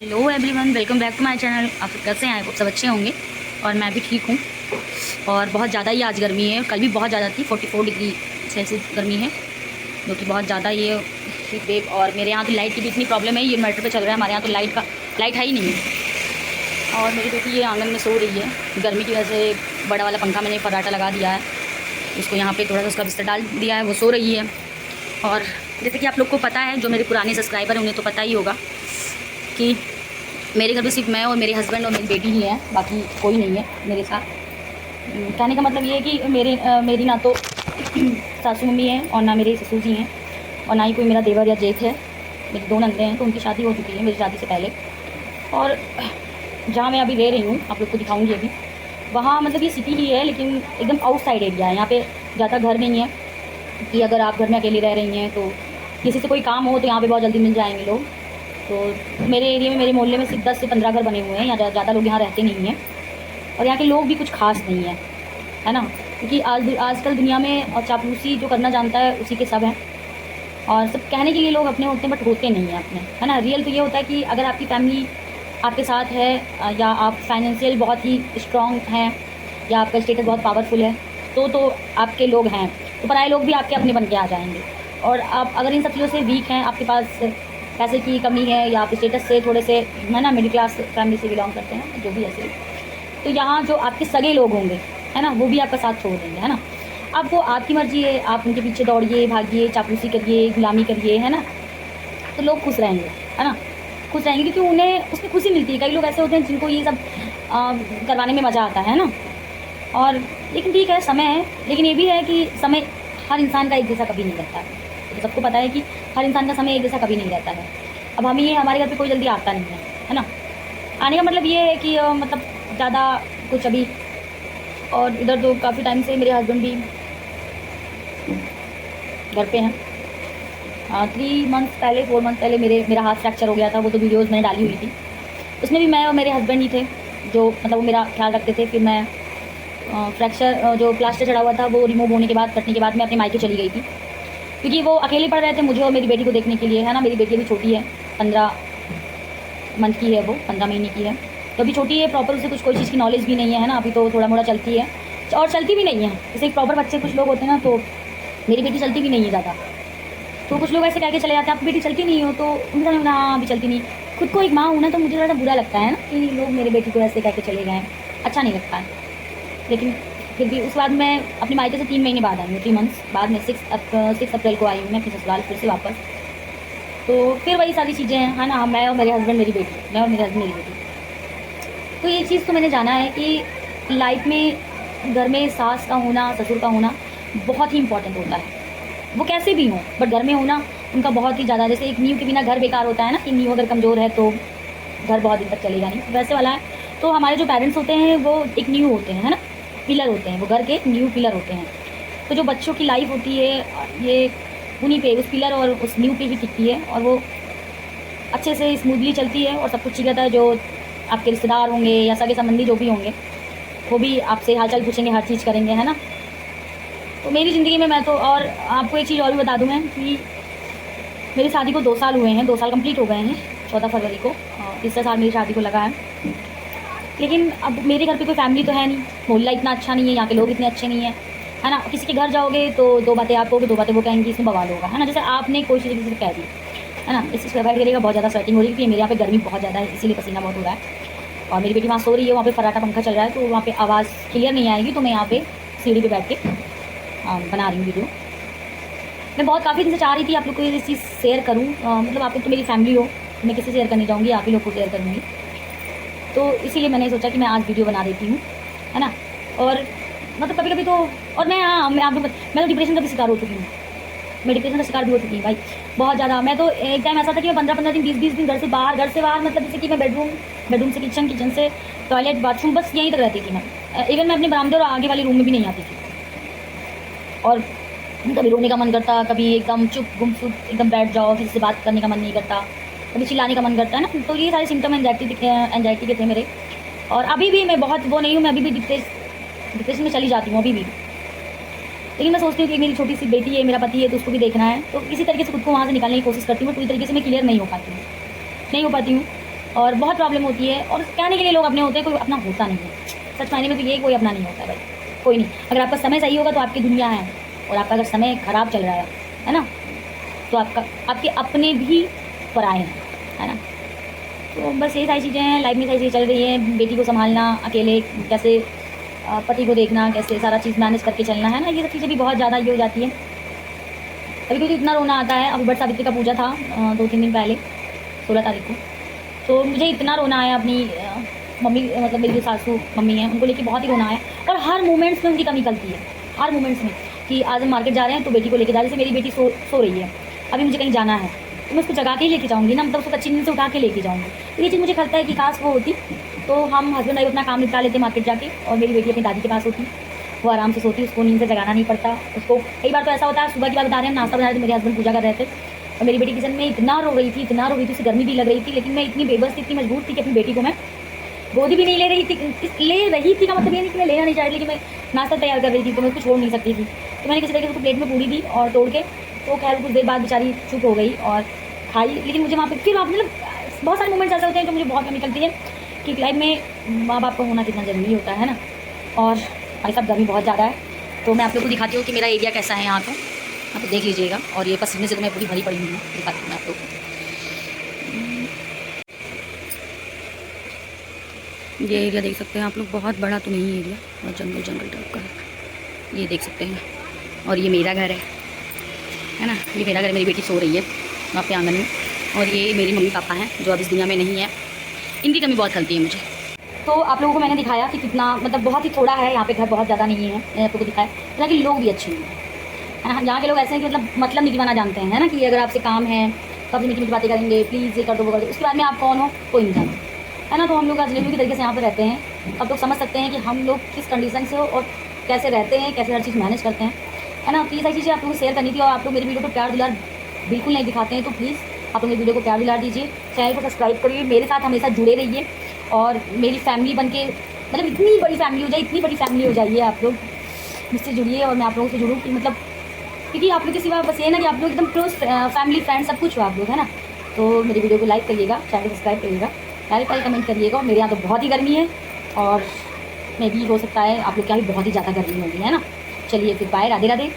Hello everyone, welcome back to my channel. आप सब कैसे हैं? आप सब अच्छे होंगे और मैं भी ठीक हूँ। और बहुत ज़्यादा ही आज गर्मी है, कल भी बहुत ज़्यादा थी। 44 डिग्री सेल्सियस गर्मी है, जो कि बहुत ज़्यादा ये हीट वेव। और मेरे यहाँ तो लाइट की भी इतनी प्रॉब्लम है, ये इन्वर्टर पे चल रहा है हमारे यहाँ, तो लाइट है ही नहीं है। और मेरी बेटी ये आंगन में सो रही है। गर्मी की वजह से बड़ा वाला पंखा मैंने फर्राटा लगा दिया है, उसको यहाँ पर थोड़ा सा उसका बिस्तर डाल दिया है, वो सो रही है। और जैसे कि आप लोग को पता है, जो मेरे पुराने सब्सक्राइबर हैं उन्हें तो पता ही होगा कि मेरे घर पे सिर्फ मैं और मेरे हस्बैंड और मेरी बेटी ही हैं, बाकी कोई नहीं है मेरे साथ। कहने का मतलब ये है कि मेरी ना तो सासू मम्मी है और ना मेरे ससुर जी हैं और ना ही कोई मेरा देवर या जेठ है। मेरी दो नंदे हैं, तो उनकी शादी हो चुकी है मेरी शादी से पहले। और जहाँ मैं अभी रह रही हूँ, आप लोग को दिखाऊँगी अभी, वहाँ मतलब ये सिटी ही है, लेकिन एकदम आउटसाइड एरिया है। यहाँ पे ज़्यादा घर नहीं है कि अगर आप घर में अकेली रह रही हैं तो किसी से कोई काम हो तो यहाँ पे बहुत जल्दी मिल जाएंगे लोग। तो मेरे एरिया में, मेरे मोहल्ले में सिर्फ 10 से 15 घर बने हुए हैं, यहाँ ज़्यादा लोग यहाँ रहते नहीं हैं। और यहाँ के लोग भी कुछ खास नहीं हैं, है ना, क्योंकि आजकल दुनिया में और चापलूसी जो करना जानता है उसी के सब हैं। और सब कहने के लिए लोग अपने होते हैं, बट होते नहीं हैं अपने, है ना। रियल तो ये होता है कि अगर आपकी फैमिली आपके साथ है, या आप फाइनेंशियल बहुत ही स्ट्रॉन्ग हैं, या आपका स्टेटस बहुत पावरफुल है, तो आपके लोग हैं, तो पराए लोग भी आपके अपने बन के आ जाएंगे। और आप अगर इन सब चीज़ों से वीक हैं, आपके पास पैसे की कमी है, या आप स्टेटस से थोड़े से, है ना, मिडिल क्लास फैमिली से बिलोंग करते हैं, जो भी ऐसे, तो यहाँ जो आपके सगे लोग होंगे, है ना, वो भी आपका साथ छोड़ देंगे, है ना। अब वो आपकी मर्जी है, आप उनके पीछे दौड़िए, भागिए, चापलूसी करिए, गुलामी करिए, है ना, तो लोग खुश रहेंगे, है ना, खुश रहेंगे, क्योंकि उन्हें उसमें खुशी मिलती है। कई लोग ऐसे होते हैं जिनको ये सब करवाने में मज़ा आता है ना। और लेकिन ठीक है, समय है, लेकिन ये भी है कि समय हर इंसान का एक जैसा कभी नहीं रहता है। तो सबको पता है कि हर इंसान का समय एक जैसा कभी नहीं रहता है। अब हम ये, हमारे घर पे कोई जल्दी आता नहीं है ना। आने का मतलब ये है कि मतलब ज़्यादा कुछ अभी, और इधर तो काफ़ी टाइम से मेरे हस्बैंड भी घर पे हैं। 3 मंथ्स पहले, 4 मंथ पहले मेरा हाथ फ्रैक्चर हो गया था, वो तो वीडियोज़ मैंने डाली हुई थी। उसमें भी मैं और मेरे हस्बैंड ही थे जो मतलब वो मेरा ख्याल रखते थे। फिर मैं फ्रैक्चर जो प्लास्टर चढ़ा हुआ था वो रिमूव होने के बाद, कटने के बाद, मैं अपने मायके चली गई थी, क्योंकि वो अकेले पड़ रहे थे मुझे और मेरी बेटी को देखने के लिए, है ना। मेरी बेटी अभी छोटी है, 15 मंथ की है, वो 15 महीने की है, तो अभी छोटी है, प्रॉपर उसे कोई चीज़ की नॉलेज भी नहीं है ना। अभी तो थोड़ा मोड़ा चलती है, और चलती भी नहीं है। जैसे एक प्रॉपर बच्चे कुछ लोग होते हैं ना, तो मेरी बेटी चलती भी नहीं है ज़्यादा। तो कुछ लोग ऐसे कह के चले जाते हैं, आपकी बेटी चलती नहीं हो, तो उनका समझ हाँ अभी चलती नहीं। खुद को एक माँ हूँ ना, तो मुझे थोड़ा बुरा लगता है ना कि लोग मेरे बेटी को ऐसे कह के चले गए, अच्छा नहीं लगता है। लेकिन फिर भी उसके बाद मैं अपने मायके से 3 महीने बाद आई हूँ, 3 मंथ्स बाद में 6 अप्रैल को आई हूँ मैं अपने ससुराल फिर से वापस। तो फिर वही सारी चीज़ें हैं, है ना, मैं और मेरे हस्बैंड, मेरी बेटी, मैं और मेरे हस्बैंड, मेरी बेटी। तो ये चीज़ तो मैंने जाना है कि लाइफ में घर में सास का होना, ससुर का होना बहुत ही इंपॉर्टेंट होता है। वो कैसे भी हों, बट घर में होना उनका बहुत ही ज़्यादा। जैसे एक नींव के बिना घर बेकार होता है ना, कि नींव अगर कमज़ोर है तो घर बहुत दिन तक चलेगा नहीं, वैसे वाला है। तो हमारे जो पेरेंट्स होते हैं वो एक नींव होते हैं, है ना, पिलर होते हैं, वो घर के नींव पिलर होते हैं। तो जो बच्चों की लाइफ होती है, ये उन्हीं पे, उस पिलर और उस नींव पे ही टिकती है, और वो अच्छे से स्मूथली चलती है और सब कुछ ठीक रहता है। जो आपके रिश्तेदार होंगे या सगे संबंधी जो भी होंगे, वो भी आपसे हालचाल पूछेंगे, हर चीज़ करेंगे, है ना। तो मेरी ज़िंदगी में मैं तो, और आपको एक चीज़ और भी बता दूँ मैं कि मेरी शादी को 2 साल हुए हैं, 2 साल कंप्लीट हो गए हैं 14 फरवरी को। तीसरा साल मेरी शादी को लगा है। लेकिन अब मेरे घर पे कोई फैमिली तो है नहीं, मोहल्ला इतना अच्छा नहीं है, यहाँ के लोग इतने अच्छे नहीं हैं, है ना। किसी के घर जाओगे तो 2 बातें आप कहोगे, 2 बातें वो कहेंगी, इसमें बवाल होगा, है ना। जैसे आपने कोई चीज़ किसी से कह दी, है ना, इस चीज़ पर अवॉइड करिएगा। बहुत ज़्यादा स्वेटिंग हो रही है, मेरे यहाँ पे गर्मी बहुत ज़्यादा है, इसीलिए पसीना बहुत हो रहा है। और मेरी बेटी वहाँ सो रही है, वहाँ पे फर्राटा पंखा चल रहा है, तो वहाँ पे आवाज़ क्लियर नहीं आएगी, तो मैं यहाँ पे सीढ़ी पे बैठ के बना रही हूँ वीडियो। मैं बहुत काफ़ी दिन से चाह रही थी आप लोग को ये चीज़ शेयर करूँ। मतलब आप लोग तो मेरी फैमिली हो, मैं किसी शेयर करनी चाहूँगी, आप ही लोग को शेयर करूँगी। तो इसीलिए मैंने सोचा कि मैं आज वीडियो बना देती हूँ, है ना। और मतलब कभी कभी तो, और मैं, हाँ, मैं तो डिप्रेशन का भी शिकार हो चुकी हूँ। मैं डिप्रेशन का शिकार भी हो चुकी हूँ भाई, बहुत ज़्यादा। मैं तो एक टाइम ऐसा था कि मैं 15-15 दिन, 20-20 दिन घर से बाहर, मतलब जैसे कि मैं बेडरूम से किचन से टॉयलेट, बाथरूम, बस यहीं तक रहती थी मैं। इवन मैं अपने बरामदे और आगे वाले रूम में भी नहीं आती थी। और कभी रोने का मन करता, कभी एकदम चुप गुमसुम एकदम बैठ जाओ, किसी से बात करने का मन नहीं करता, कभी चिल्लाने का मन करता है ना। तो ये सारे सिम्टम एंजाइटी के थे मेरे। और अभी भी मैं बहुत वो नहीं हूँ, मैं अभी भी डिप्रेशन में चली जाती हूँ अभी भी। लेकिन मैं सोचती हूँ कि मेरी छोटी सी बेटी है, मेरा पति है, तो उसको भी देखना है, तो इसी तरीके से खुद को वहाँ से निकालने की कोशिश करती हूँ। पूरी तरीके से मैं क्लियर नहीं हो पाती हूँ। और बहुत प्रॉब्लम होती है। और कहने के लिए लोग अपने होते हैं, कोई अपना होता नहीं है। सच मायने में तो ये कोई अपना नहीं होता भाई, कोई नहीं। अगर आपका समय सही होगा तो आपकी दुनिया है, और आपका अगर समय ख़राब चल रहा है ना, तो आपके अपने भी पराए हैं, है ना। तो बस यही सारी चीज़ें हैं, लाइफ में सारी चीज़ें चल रही हैं। बेटी को संभालना अकेले, कैसे पति को देखना, कैसे सारा चीज़ मैनेज करके चलना, है ना, ये सब चीज़ें भी बहुत ज़्यादा ये हो जाती है। कभी कभी इतना रोना आता है। अभी बट सावित्री का पूजा था 2-3 दिन पहले, 16 तारीख को। तो मुझे इतना रोना आया अपनी मम्मी, मतलब मेरी जो सासू मम्मी हैं उनको लेके बहुत ही रोना आया। और हर मोमेंट्स में उनकी कमी निकलती है, हर मोमेंट्स में। कि आज हम मार्केट जा रहे हैं तो बेटी को लेके जा रहे हैं। जैसे मेरी बेटी सो रही है, अभी मुझे कहीं जाना है तो मैं उसको जगा के ही लेके जाऊँगी ना, मतलब उसको कच्ची नींद से उठा के लेके जाऊँगी। तो ये चीज़ मुझे लगता है कि काश वो होती, तो हम हस्बैंड वाइफ अपना काम निपटा लेते मार्केट जाके, और मेरी बेटी अपनी दादी के पास होती, वो आराम से सोती, उसको नींद से जगाना नहीं पड़ता। उसको कई बार तो ऐसा होता है, सुबह की बात बता रहे हैं, नाश्ता बना रहे थे, मेरे हस्बैंड पूजा कर रहे थे, और मेरी बेटी किचन में इतना रो रही थी, इतना रो रही थी, उसे गर्मी भी लग रही थी, लेकिन मैं इतनी बेबस थी, इतनी मजबूर थी कि अपनी बेटी को मैं गोदी भी नहीं ले रही थी का मतलब ये नहीं कि मैं लेना नहीं चाह रही, लेकिन मैं नाश्ता तैयार कर रही थी तो मैं उसको छोड़ नहीं सकती थी। तो मैंने किसी तरीके से उसको प्लेट में पूरी दी और तोड़ के, तो खैर कुछ देर बाद बेचारी चुप हो गई और खाई। लेकिन मुझे वहाँ पे फिर मतलब बहुत सारे मोमेंट्स ऐसे होते हैं जो मुझे बहुत कमी निकलती है कि लाइफ में माँ बाप का होना कितना ज़रूरी होता है ना। और भाई साहब गर्मी बहुत ज़्यादा है, तो मैं आप लोग को दिखाती हूँ कि मेरा एरिया कैसा है यहाँ पे, आप देख लीजिएगा। और ये पसीने से तो मैं पूरी भरी पड़ी हुई हूँ, दिखाती हूँ मैं आप लोग को। ये एरिया देख सकते हैं आप लोग, बहुत बड़ा तो नहीं एरिया, और जंगल जंगल टाइप का है, ये देख सकते हैं। और ये मेरा घर है ना, ये मेरा घर, मेरी बेटी सो रही है वहाँ पे आंगन में। और ये मेरी मम्मी पापा हैं जो अब इस दुनिया में नहीं है, इनकी कमी बहुत खलती है मुझे। तो आप लोगों को मैंने दिखाया कि कितना मतलब बहुत ही थोड़ा है यहाँ पे, घर बहुत ज़्यादा नहीं है, मैंने आप लोगों को दिखाया। यहाँ के लोग भी अच्छे हैं, है ना। यहाँ के लोग ऐसे हैं कि मतलब निकलवाना जानते हैं, है ना, कि अगर आपसे काम है तो आपसे मीठी मीठी बातें करेंगे, प्लीज़ ये कर दो वो कर दो, उसके बाद में आप कौन हो कोई नहीं जानता, है ना। तो हम लोग अजनबी की तरीके से यहाँ पर रहते हैं। अब लोग समझ सकते हैं कि हम लोग किस कंडीशन से हो और कैसे रहते हैं, कैसे हर चीज़ मैनेज करते हैं, है ना। तो ये सारी चीज़ें आप लोगों को शेयर करनी थी। और आप लोग मेरी वीडियो को प्यार दुलार बिल्कुल नहीं दिखाते हैं, तो प्लीज़ आप लोग मेरी वीडियो को प्यार दुलार दीजिए, चैनल को सब्सक्राइब करिए, मेरे साथ हमेशा जुड़े रहिए, और मेरी फैमिली बन के मतलब इतनी बड़ी फैमिली हो जाए, इतनी बड़ी फैमिली हो जाइए आप लोग, मुझसे जुड़िए और मैं आप लोगों से जुड़ूँ कि मतलब, क्योंकि आप लोग के सिवा बस ये ना कि आप लोग एकदम क्लोज फैमिली फ्रेंड सब कुछ हो आप लोग, है ना। तो मेरी वीडियो को लाइक करिएगा, चैनल को सब्सक्राइब करिएगा, प्यारे प्यारे कमेंट करिएगा। मेरे यहाँ तो बहुत ही गर्मी है, और मे भी हो सकता है आप लोग क्या भी बहुत ही ज़्यादा गर्मी होगी, है ना। चलिए फिर बाय, राधे राधे।